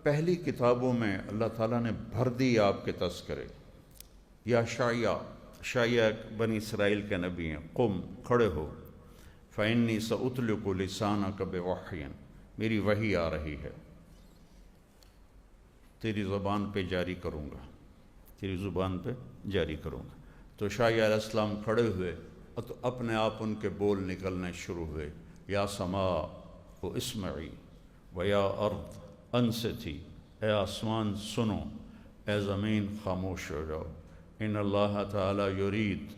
پہلی کتابوں میں اللہ تعالیٰ نے بھر دی آپ کے تذکرے. یا شایع بنی اسرائیل کے نبی ہیں، قم کھڑے ہو، فإنی سأطلق لسانک بوحی، میری وحی آ رہی ہے، تیری زبان پہ جاری کروں گا، تیری زبان پہ جاری کروں گا. تو شایع علیہ السلام کھڑے ہوئے تو اپنے آپ ان کے بول نکلنے شروع ہوئے. یا سماء و اسمعی و یا ارض انصتی، اے آسمان سنو، اے زمین خاموش ہو جاؤ. ان اللہ تعالیٰ یرید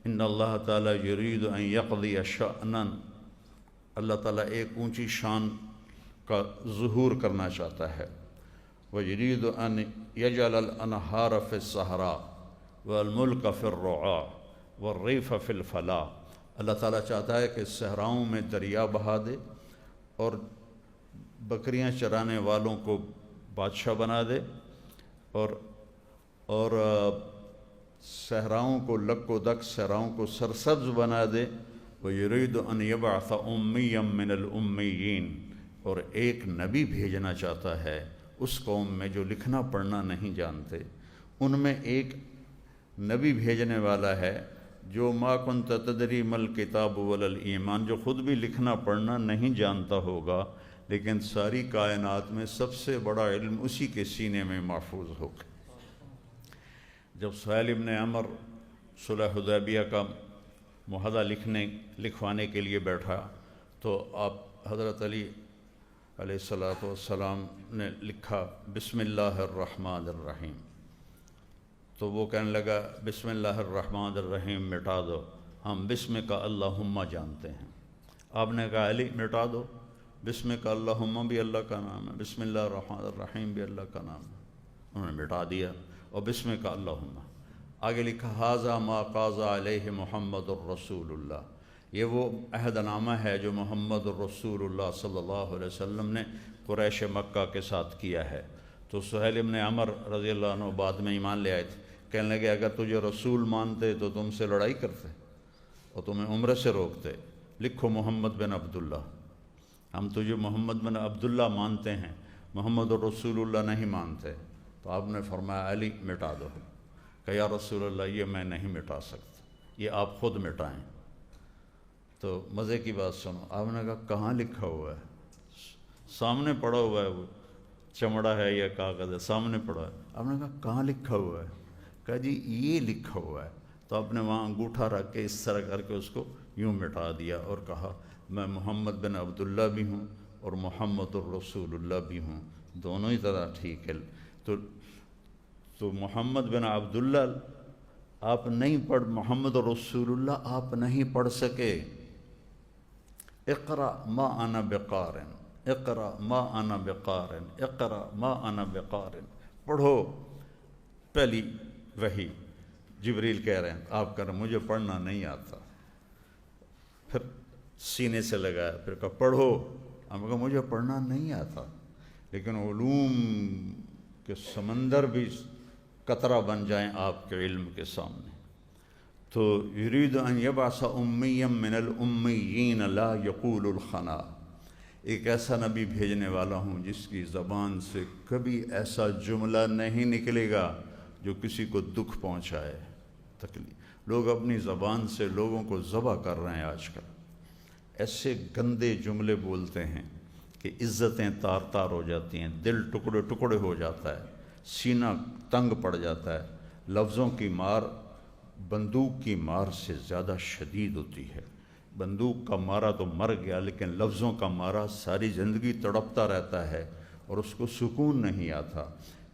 ان اللہ تعالیٰ یرید ان یقضی شأنا، اللہ تعالیٰ ایک اونچی شان کا ظہور کرنا چاہتا ہے. وَيُرِيدُ أَن يَجْعَلَ الْأَنْهَارَ فِي الصَّحْرَاءِ وَالْمُلْكَ فِي الرُّعَاءِ وَالرِّيفَ فِي الْفَلَاءِ، اللہ تعالیٰ چاہتا ہے کہ صحراؤں میں دریا بہا دے اور بکریاں چرانے والوں کو بادشاہ بنا دے، اور صحراؤں کو لک و دک صحراؤں کو سرسبز بنا دے. وَيُرِيدُ أَن يَبْعَثَ أُمِّيًّا مِّنَ الْأُمِّيِّينَ، اور ایک نبی بھیجنا چاہتا ہے اس قوم میں جو لکھنا پڑھنا نہیں جانتے، ان میں ایک نبی بھیجنے والا ہے جو ما کنت تدری ما الکتاب ولا الایمان، جو خود بھی لکھنا پڑھنا نہیں جانتا ہوگا لیکن ساری کائنات میں سب سے بڑا علم اسی کے سینے میں محفوظ ہوگا. جب سہیل بن عمر صلح حدیبیہ کا معاہدہ لکھوانے کے لیے بیٹھا تو آپ حضرت علی علیہ السلام نے لکھا بسم اللہ الرحمن الرحیم. تو وہ کہنے لگا بسم اللہ الرحمن الرحیم مٹا دو، ہم بسم کا اللہم جانتے ہیں. آپ نے کہا علی مٹا دو، بسم کا اللہم بھی اللہ کا نام ہے، بسم اللہ الرحمن الرحیم بھی اللہ کا نام ہے. انہوں نے مٹا دیا اور بسم کا اللہم. آگے لکھا ھذا ما قاض علیہ محمد الرسول اللہ، یہ وہ عہد نامہ ہے جو محمد الرسول اللہ صلی اللہ علیہ وسلم نے قریش مکہ کے ساتھ کیا ہے. تو سہیل بن عمر رضی اللہ عنہ بعد میں ایمان لے آئے تھے. کہنے لگے اگر تجھے رسول مانتے تو تم سے لڑائی کرتے اور تمہیں عمرے سے روکتے. لکھو محمد بن عبداللہ، ہم تجھے محمد بن عبداللہ مانتے ہیں، محمد الرسول اللہ نہیں مانتے. تو آپ نے فرمایا علی مٹا دو. کہ یا رسول اللہ یہ میں نہیں مٹا سکتا، یہ آپ خود مٹائیں. تو مزے کی بات سنو، آپ نے کہا کہاں لکھا ہوا ہے؟ سامنے پڑا ہوا ہے، وہ چمڑا ہے یا کاغذ ہے سامنے پڑا ہے. آپ نے کہا کہاں لکھا ہوا ہے؟ کہا جی یہ لکھا ہوا ہے. تو آپ نے وہاں انگوٹھا رکھ کے اس طرح کر کے اس کو یوں مٹا دیا اور کہا میں محمد بن عبداللہ بھی ہوں اور محمد الرسول اللہ بھی ہوں، دونوں ہی طرح ٹھیک ہے. تو محمد بن عبداللہ آپ نہیں پڑھ، محمد الرسول اللہ آپ نہیں پڑھ سکے. اقرأ ما انا بقارن، اقرأ ما انا بقارن، اقرأ ما انا بقارن، پڑھو. پہلی وحی جبریل کہہ رہے ہیں آپ کر، مجھے پڑھنا نہیں آتا. پھر سینے سے لگایا، پھر کہا پڑھو. ہم کہا مجھے پڑھنا نہیں آتا، لیکن علوم کے سمندر بھی قطرہ بن جائیں آپ کے علم کے سامنے. تو یرید ان یبعث امیا من الامیین لا یقول الخنا، ایک ایسا نبی بھیجنے والا ہوں جس کی زبان سے کبھی ایسا جملہ نہیں نکلے گا جو کسی کو دکھ پہنچائے، تکلیف. لوگ اپنی زبان سے لوگوں کو ذبح کر رہے ہیں آج کل، ایسے گندے جملے بولتے ہیں کہ عزتیں تار تار ہو جاتی ہیں، دل ٹکڑے ٹکڑے ہو جاتا ہے، سینہ تنگ پڑ جاتا ہے. لفظوں کی مار بندوق کی مار سے زیادہ شدید ہوتی ہے. بندوق کا مارا تو مر گیا، لیکن لفظوں کا مارا ساری زندگی تڑپتا رہتا ہے اور اس کو سکون نہیں آتا.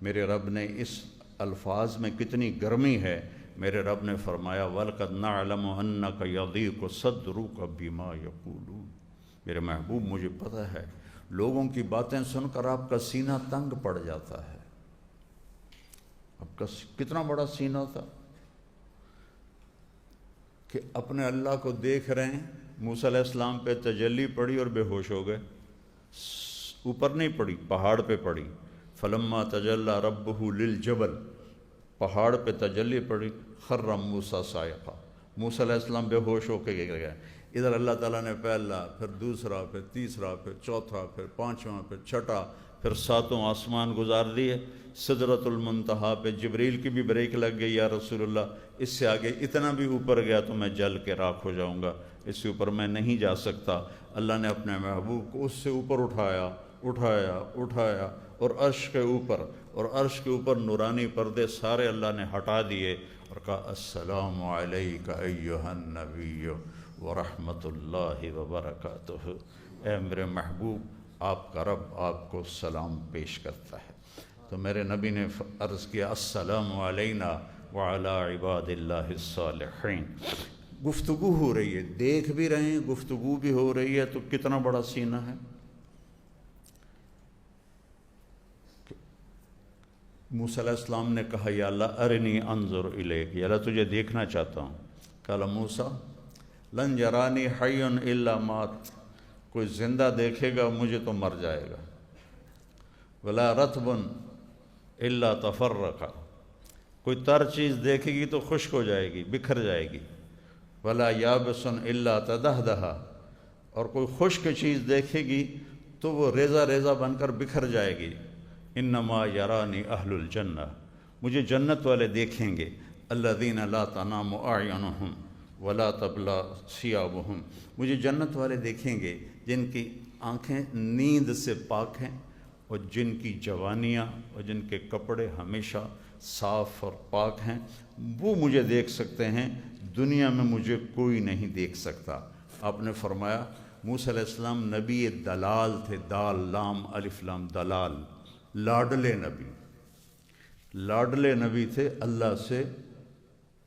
میرے رب نے اس الفاظ میں کتنی گرمی ہے. میرے رب نے فرمایا وَلَقَدْ نَعْلَمُ أَنَّكَ يَضِيقُ صَدْرُكَ بِمَا يَقُولُونَ، میرے محبوب مجھے پتہ ہے لوگوں کی باتیں سن کر آپ کا سینہ تنگ پڑ جاتا ہے. آپ کا کتنا بڑا سینہ تھا کہ اپنے اللہ کو دیکھ رہے ہیں. موسیٰ علیہ السلام پہ تجلی پڑی اور بے ہوش ہو گئے. اوپر نہیں پڑی، پہاڑ پہ پڑی. فلما تجلی ربہ للجبل، پہاڑ پہ تجلی پڑی. خر موسیٰ صاعقہ، موسیٰ علیہ السلام بے ہوش ہو کے گر گئے. ادھر اللہ تعالیٰ نے پہلا، پھر دوسرا، پھر تیسرا، پھر چوتھا، پھر پانچواں، پھر چھٹا، پھر ساتوں آسمان گزار دیے۔ سدرۃ المنتہا پہ جبریل کی بھی بریک لگ گئی، یا رسول اللہ اس سے آگے اتنا بھی اوپر گیا تو میں جل کے راکھ ہو جاؤں گا، اس سے اوپر میں نہیں جا سکتا۔ اللہ نے اپنے محبوب کو اس سے اوپر اٹھایا اٹھایا اٹھایا، اور عرش کے اوپر، اور عرش کے اوپر نورانی پردے سارے اللہ نے ہٹا دیے اور کہا السلام علیک ایھا النبی ورحمۃ اللہ وبرکاتہ۔ اے میرے محبوب، آپ کا رب آپ کو سلام پیش کرتا ہے۔ تو میرے نبی نے عرض کیا السلام علینا وعلی عباد اللہ الصالحین۔ گفتگو ہو رہی ہے، دیکھ بھی رہے ہیں، گفتگو بھی ہو رہی ہے، تو کتنا بڑا سینہ ہے۔ موسیٰ علیہ السلام نے کہا یا اللہ ارنی انظر الیک، یا اللہ تجھے دیکھنا چاہتا ہوں۔ قال موسیٰ لن یرانی حی الا مات، کوئی زندہ دیکھے گا مجھے تو مر جائے گا۔ ولا رطب الا تفرق، کوئی تر چیز دیکھے گی تو خشک ہو جائے گی، بکھر جائے گی۔ ولا یابس الا تدہدہ، اور کوئی خشک چیز دیکھے گی تو وہ ریزہ ریزہ بن کر بکھر جائے گی۔ انما یرانی اہل الجنہ، مجھے جنت والے دیکھیں گے۔ الذین لا تنام اعینہم ولا تبلی ثیابہم، مجھے جنت والے دیکھیں گے جن کی آنکھیں نیند سے پاک ہیں، اور جن کی جوانیاں اور جن کے کپڑے ہمیشہ صاف اور پاک ہیں، وہ مجھے دیکھ سکتے ہیں، دنیا میں مجھے کوئی نہیں دیکھ سکتا۔ آپ نے فرمایا موسیٰ علیہ السلام نبی دلال تھے، دال لام الف لام دلال، لاڈلے نبی، لاڈلے نبی تھے اللہ سے۔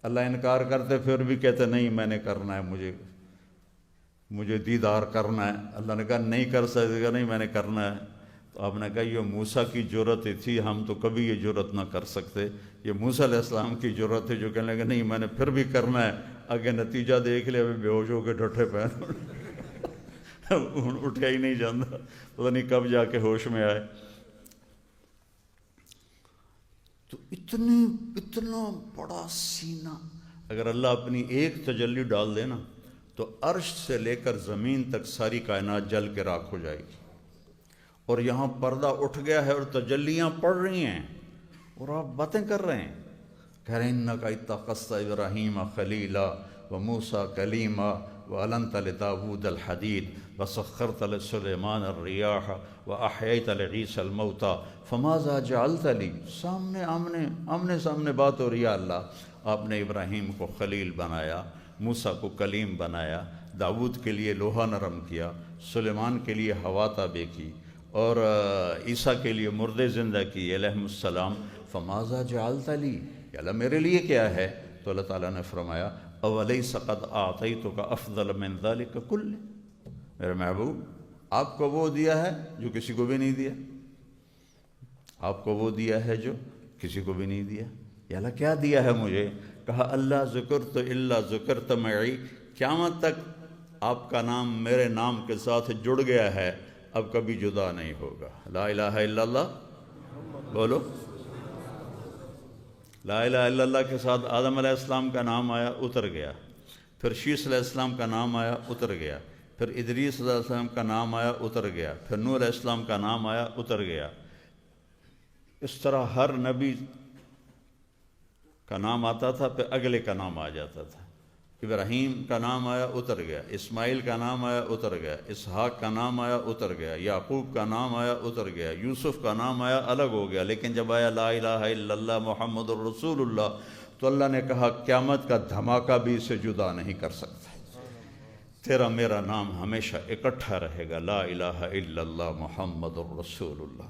اللہ انکار کرتے پھر بھی کہتے نہیں میں نے کرنا ہے، مجھے دیدار کرنا ہے۔ اللہ نے کہا نہیں کر سکتے گا، نہیں میں نے کرنا ہے۔ تو آپ نے کہا یہ موسیٰ کی جرت تھی، ہم تو کبھی یہ جرت نہ کر سکتے۔ یہ موسیٰ علیہ السلام کی جرت ہے جو کہنے لگے نہیں میں نے پھر بھی کرنا ہے۔ آگے نتیجہ دیکھ لیا، بے ہوش ہو کے ڈھٹے پہ اٹھیا ہی نہیں جاتا، پتہ نہیں کب جا کے ہوش میں آئے۔ تو اتنا بڑا سینہ، اگر اللہ اپنی ایک تجلی ڈال دے نا تو عرش سے لے کر زمین تک ساری کائنات جل کے راکھ ہو جائے گی۔ اور یہاں پردہ اٹھ گیا ہے اور تجلیاں پڑ رہی ہیں اور آپ باتیں کر رہے ہیں، کہہ رہے ہیں انک اتخذت ابراہیم خلیلا وموسیٰ کلیما وَأَلَنْتَ لِدَاوُودَ الْحَدِيدَ وَسَخَّرْتَ لِسُلَيْمَانَ الرِّيَاحَ وَأَحْيَيْتَ لِعِيسَى الْمَوْتَى فَمَاذَا جَعَلْتَ لِي، آمنے سامنے بات ہو رہی ہے۔ اللہ آپ نے ابراہیم کو خلیل بنایا، موسیٰ کو کلیم بنایا، داؤد کے لیے لوہا نرم کیا، سلیمان کے لیے ہوا تابع کی، اور عیسیٰ کے لیے مردے زندہ کی علیہم السلام۔ فَمَاذَا جَعَلْتَ لِي، یا اللہ میرے لیے کیا ہے؟ تو اللہ تعالیٰ نے فرمایا اولیس قد اعطیتک افضل من ذلک کلہ، میرے محبوب آپ کو وہ دیا ہے جو کسی کو بھی نہیں دیا، آپ کو وہ دیا ہے جو کسی کو بھی نہیں دیا۔ یا اللہ کیا دیا ہے مجھے؟ کہا اللہ ذکرت الا ذکرت معی، قیامت تک آپ کا نام میرے نام کے ساتھ جڑ گیا ہے، اب کبھی جدا نہیں ہوگا۔ لا الہ الا اللہ بولو۔ لا الہ الا اللہ کے ساتھ آدم علیہ السلام کا نام آیا، اتر گیا، پھر شیس علیہ السلام کا نام آیا، اتر گیا، پھر ادریس علیہ السلام کا نام آیا، اتر گیا، پھر نوح علیہ السلام کا نام آیا، اتر گیا۔ اس طرح ہر نبی کا نام آتا تھا، پھر اگلے کا نام آ جاتا تھا۔ ابراہیم کا نام آیا، اتر گیا، اسماعیل کا نام آیا، اتر گیا، اسحاق کا نام آیا، اتر گیا، یعقوب کا نام آیا، اتر گیا، یوسف کا نام آیا، الگ ہو گیا۔ لیکن جب آیا لا الہ الا اللہ محمد الرسول اللہ تو اللہ نے کہا قیامت کا دھماکہ بھی اسے جدا نہیں کر سکتا، تیرا میرا نام ہمیشہ اکٹھا رہے گا، لا الہ الا اللہ محمد الرسول اللہ۔